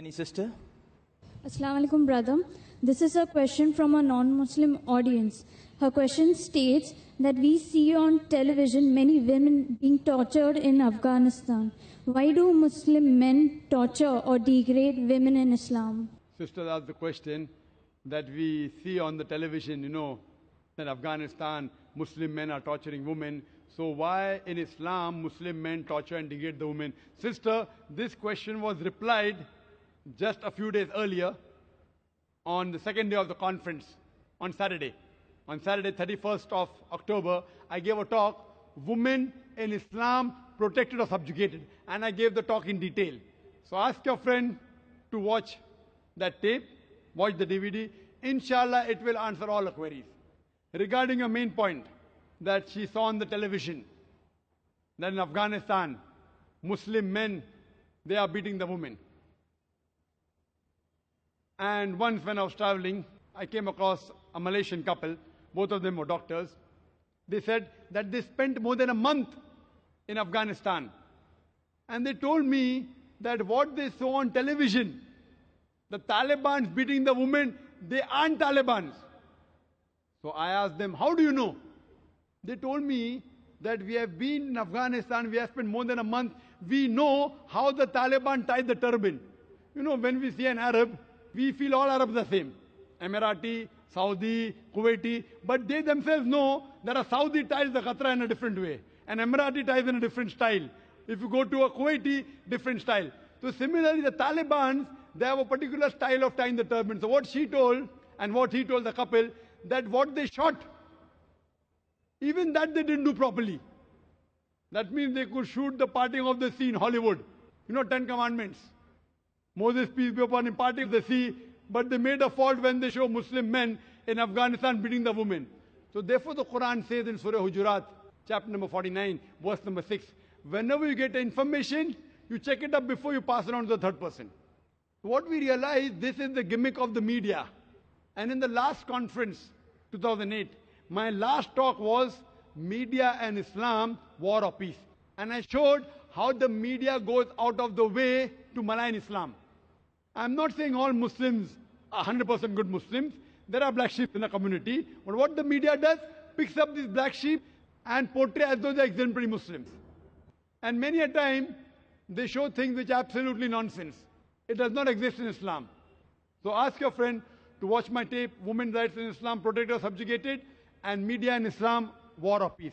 Any sister? Assalamu alaikum, brother. This is a question from a non-Muslim audience. Her question states that we see on television many women being tortured in Afghanistan. Why do Muslim men torture or degrade women in Islam? Sister asked the question that we see on the television, that Afghanistan, Muslim men are torturing women. So why in Islam, Muslim men torture and degrade the women? Sister, this question was replied just a few days earlier on the second day of the conference, on Saturday. On Saturday, 31st of October, I gave a talk, Women in Islam Protected or Subjugated. And I gave the talk in detail. So ask your friend to watch that tape, watch the DVD. Inshallah, it will answer all the queries. Regarding your main point, that she saw on the television, that in Afghanistan, Muslim men, they are beating the women. And once when I was traveling, I came across a Malaysian couple. Both of them were doctors. They said that they spent more than a month in Afghanistan. And they told me that what they saw on television, the Taliban's beating the women, they aren't Talibans. So I asked them, how do you know? They told me that we have been in Afghanistan, we have spent more than a month. We know how the Taliban tie the turban. When we see an Arab, we feel all Arabs the same. Emirati, Saudi, Kuwaiti. But they themselves know that a Saudi ties the khatra in a different way. An Emirati ties in a different style. If you go to a Kuwaiti, different style. So similarly, the Taliban, they have a particular style of tying the turban. So what she told and what he told the couple, that what they shot, even that they didn't do properly. That means they could shoot the parting of the sea in Hollywood. 10 Commandments. Moses, peace be upon him, parting the sea, but they made a fault when they show Muslim men in Afghanistan beating the women. So therefore the Quran says in Surah Hujurat, chapter number 49, verse number 6, whenever you get information, you check it up before you pass it on to the third person. What we realize, this is the gimmick of the media. And in the last conference, 2008, my last talk was Media and Islam, War or Peace. And I showed how the media goes out of the way to malign Islam. I'm not saying all Muslims are 100% good Muslims. There are black sheep in the community. But what the media does, picks up these black sheep and portray as though they're exemplary Muslims. And many a time, they show things which are absolutely nonsense. It does not exist in Islam. So ask your friend to watch my tape, Women's Rights in Islam Protected or Subjugated, and Media in Islam, War or Peace.